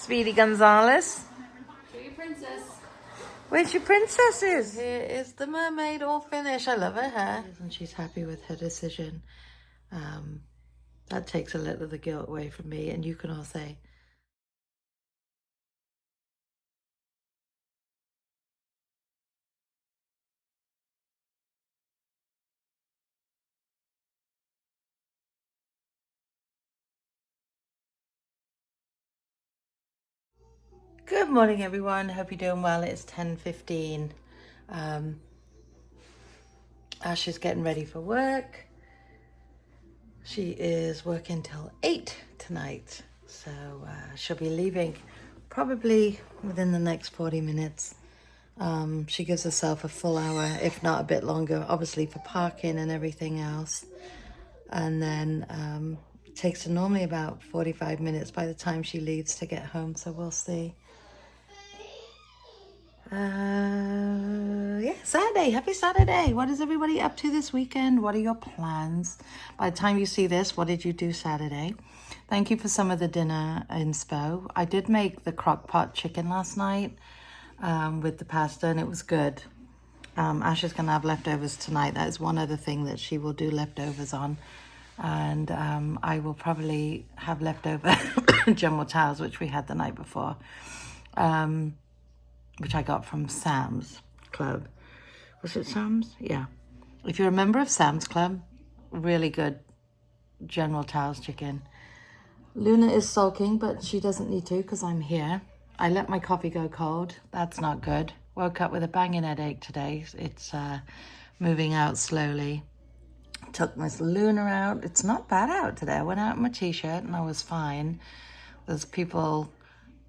Speedy Gonzalez. Show your princess. Where's your princesses? Here is the mermaid all finished. I love her hair. And she's happy with her decision. That takes a little of the guilt away from me. And you can all say, good morning, everyone. Hope you're doing well. It's 10:15. Ash is getting ready for work. She is working till 8 tonight. So she'll be leaving probably within the next 40 minutes. She gives herself a full hour, if not a bit longer, obviously for parking and everything else. And then it takes her normally about 45 minutes by the time she leaves to get home. So we'll see. Yeah, Saturday. Happy Saturday. What is everybody up to this weekend? What are your plans? By the time you see this, what did you do Saturday? Thank you for some of the dinner inspo. I did make the crock pot chicken last night with the pasta, and it was good. Ash is going to have leftovers tonight. That is one other thing that she will do leftovers on. And I will probably have leftover general towels, which we had the night before. Which I got from Sam's Club. Was it Sam's? Yeah. If you're a member of Sam's Club, really good General Towels chicken. Luna is sulking, but she doesn't need to because I'm here. I let my coffee go cold. That's not good. Woke up with a banging headache today. It's moving out slowly. Took Miss Luna out. It's not bad out today. I went out in my t-shirt and I was fine. There's people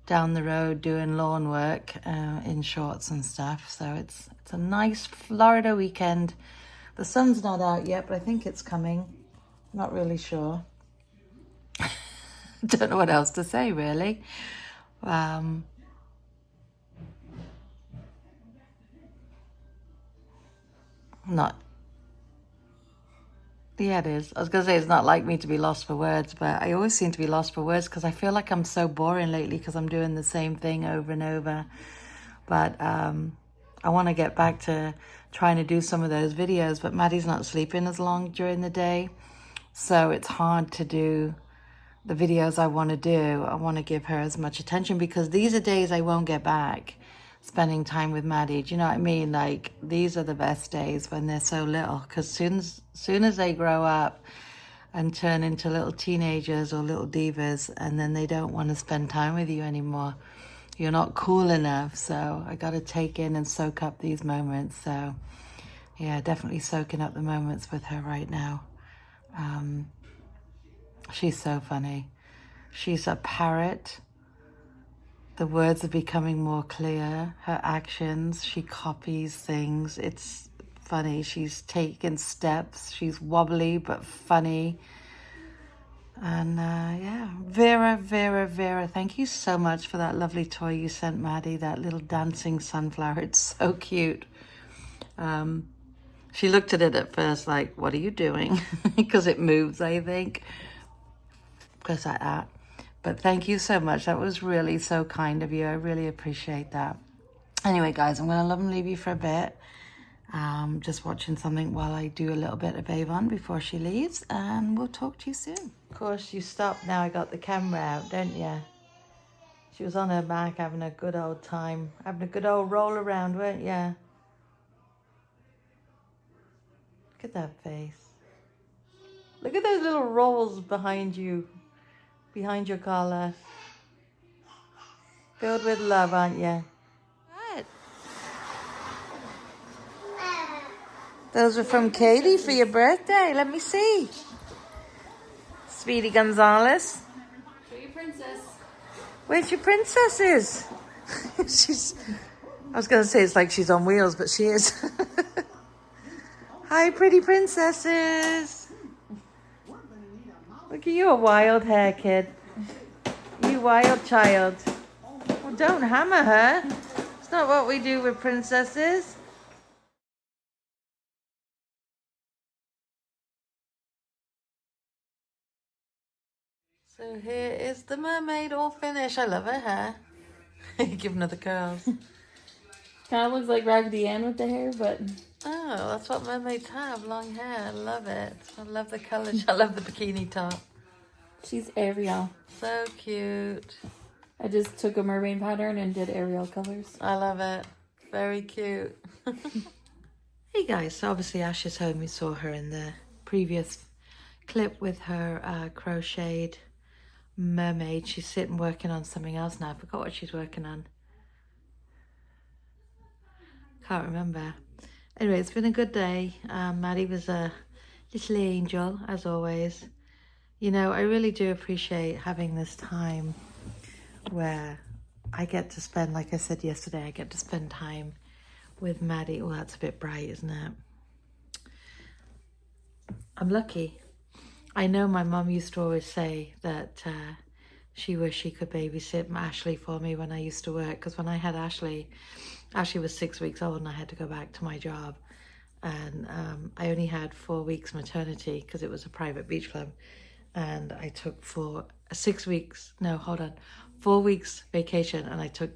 down the road doing lawn work in shorts and stuff. So it's a nice Florida weekend. The sun's not out yet, but I think it's coming. Not really sure. Don't know what else to say, really. Yeah, it is. I was going to say it's not like me to be lost for words, but I always seem to be lost for words because I feel like I'm so boring lately because I'm doing the same thing over and over. But I want to get back to trying to do some of those videos, but Maddie's not sleeping as long during the day. So it's hard to do the videos I want to do. I want to give her as much attention because these are days I won't get back spending time with Maddie. Do you know what I mean? Like, these are the best days when they're so little, because soon as they grow up and turn into little teenagers or little divas, and then they don't want to spend time with you anymore, you're not cool enough. So I got to take in and soak up these moments. So yeah, definitely soaking up the moments with her right now. She's so funny. She's a parrot. The words are becoming more clear. Her actions, she copies things. It's funny. She's taking steps. She's wobbly but funny. And yeah, Vera, thank you so much for that lovely toy you sent Maddie, that little dancing sunflower. It's so cute. She looked at it at first like, what are you doing? Because it moves, I think. Because like that. But thank you so much. That was really so kind of you. I really appreciate that. Anyway, guys, I'm going to love and leave you for a bit. Just watching something while I do a little bit of Avon before she leaves. And we'll talk to you soon. Of course, you stopped now I got the camera out, don't you? She was on her back having a good old time. Having a good old roll around, weren't you? Look at that face. Look at those little rolls behind you. Behind your collar. Filled with love, aren't you? What? Those are from Katie for your birthday. Let me see. Speedy Gonzalez. Show your princess. Where's your princesses? I was going to say it's like she's on wheels, but she is. Hi, pretty princesses. Look at you, a wild hair kid. You wild child. Well, don't hammer her. It's not what we do with princesses. So here is the mermaid all finished. I love her hair. Giving her the curls. Kind of looks like Raggedy Ann with the hair, but Oh, that's what mermaids have, long hair. I love it. I love the colours. I love the bikini top. she's Ariel. So cute. I just took a mermaid pattern and did Ariel colors. I love it. Very cute. Hey guys, so obviously Ash is home. We saw her in the previous clip with her crocheted mermaid. She's sitting working on something else now. I forgot what she's working on. Can't remember. Anyway, it's been a good day. Maddie was a little angel, as always. You know, I really do appreciate having this time where I get to spend, like I said yesterday, I get to spend time with Maddie. Oh, that's a bit bright, isn't it? I'm lucky. I know my mum used to always say that she wished she could babysit Ashley for me when I used to work, because when I had Ashley was 6 weeks old and I had to go back to my job, and I only had 4 weeks maternity because it was a private beach club, and I took 4 weeks vacation, and I took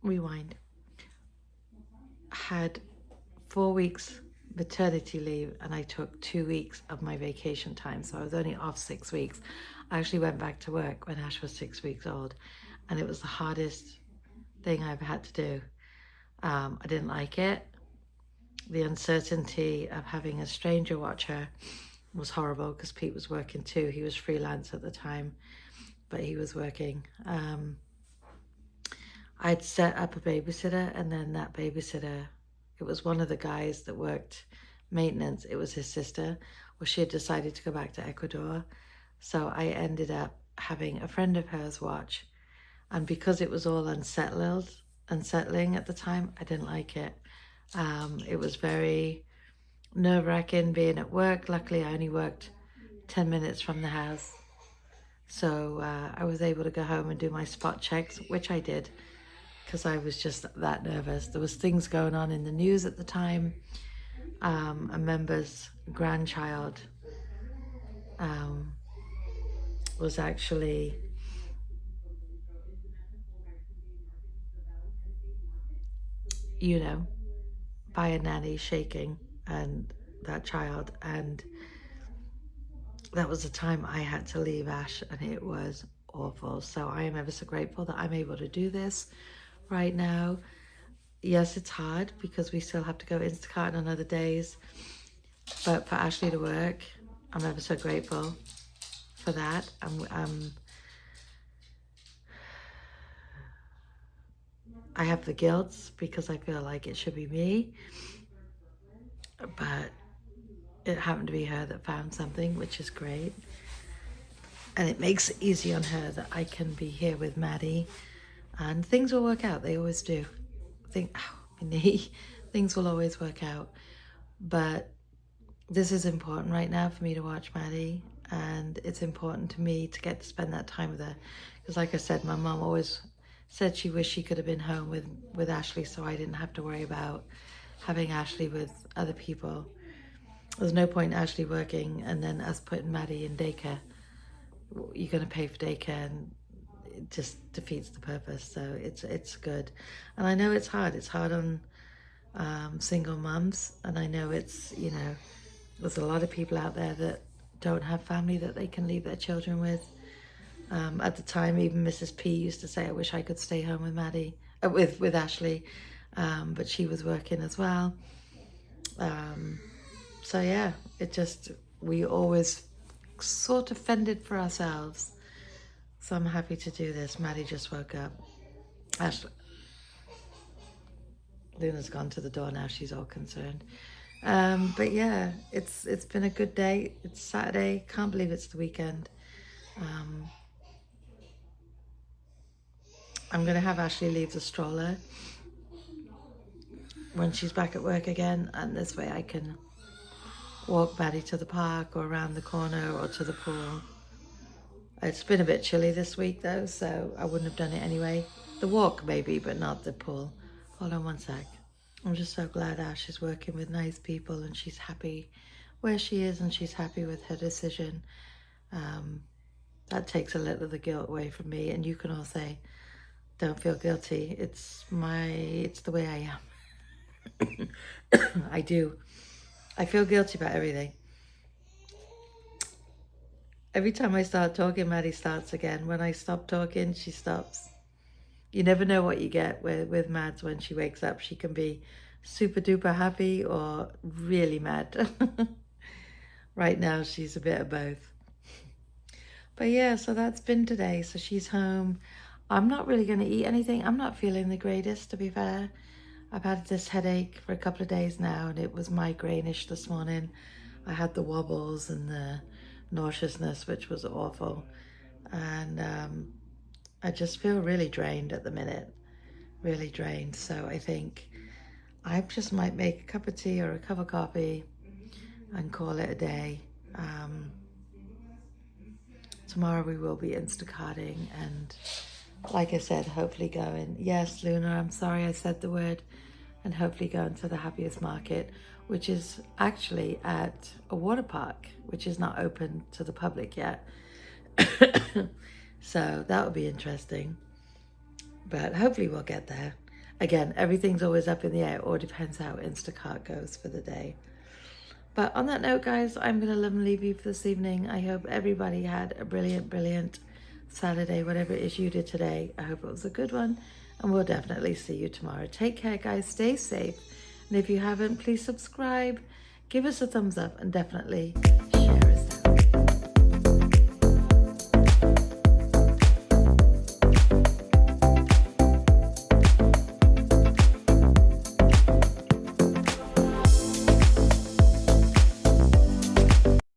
rewind had 4 weeks maternity leave, and I took 2 weeks of my vacation time, so I was only off 6 weeks. I actually went back to work when Ash was 6 weeks old, and it was the hardest thing I ever had to do. I didn't like it. The uncertainty of having a stranger watch her was horrible, because Pete was working too. He was freelance at the time, but he was working. I'd set up a babysitter, and then that babysitter, it was one of the guys that worked maintenance. It was his sister. Well, she had decided to go back to Ecuador. So I ended up having a friend of hers watch. And because it was all unsettling at the time, I didn't like it. It was very nerve-wracking being at work. Luckily, I only worked 10 minutes from the house. So I was able to go home and do my spot checks, which I did, because I was just that nervous. There was things going on in the news at the time. A member's grandchild was actually by a nanny shaking, and that child, and that was the time I had to leave Ash, and it was awful. So I am ever so grateful that I'm able to do this right now. Yes, it's hard because we still have to go Instacart on other days, but for Ashley to work, I'm ever so grateful for that. I have the guilt because I feel like it should be me, but it happened to be her that found something, which is great. And it makes it easy on her that I can be here with Maddie, and things will work out. They always do. Things will always work out. But this is important right now for me to watch Maddie, and it's important to me to get to spend that time with her. Because like I said, my mom always said she wished she could have been home with Ashley, so I didn't have to worry about having Ashley with other people. There's no point in Ashley working and then us putting Maddie in daycare. You're going to pay for daycare, and it just defeats the purpose. So it's good. And I know it's hard. It's hard on single mums, and I know it's, there's a lot of people out there that don't have family that they can leave their children with. At the time, even Mrs. P used to say, I wish I could stay home with Maddie, with Ashley, but she was working as well. So yeah, we always sort of fended for ourselves. So I'm happy to do this. Maddie just woke up. Ashley, Luna's gone to the door now. She's all concerned. But yeah, it's been a good day. It's Saturday. Can't believe it's the weekend. I'm going to have Ashley leave the stroller when she's back at work again, and this way I can walk Maddie to the park or around the corner or to the pool. It's been a bit chilly this week though, so I wouldn't have done it anyway. The walk maybe, but not the pool. Hold on one sec. I'm just so glad Ash is working with nice people and she's happy where she is and she's happy with her decision. That takes a little of the guilt away from me. And you can all say, don't feel guilty. It's the way I am. I do. I feel guilty about everything. Every time I start talking, Maddie starts again. When I stop talking, she stops. You never know what you get with Mads when she wakes up. She can be super duper happy or really mad. Right now, she's a bit of both. But yeah, so that's been today. So she's home. I'm not really going to eat anything. I'm not feeling the greatest, to be fair. I've had this headache for a couple of days now, and it was migraine-ish this morning. I had the wobbles and the nauseousness, which was awful. And I just feel really drained at the minute. Really drained. So I think I just might make a cup of tea or a cup of coffee and call it a day. Tomorrow we will be Instacarting and, like I said, hopefully going, yes, Luna, I'm sorry I said the word, and hopefully going to the Happiest Market, which is actually at a water park, which is not open to the public yet. So that will be interesting. But hopefully we'll get there. Again, everything's always up in the air. It all depends how Instacart goes for the day. But on that note, guys, I'm going to love and leave you for this evening. I hope everybody had a brilliant, brilliant Saturday, whatever it is you did today. I hope it was a good one. And we'll definitely see you tomorrow. Take care, guys. Stay safe. And if you haven't, please subscribe, give us a thumbs up, and definitely share.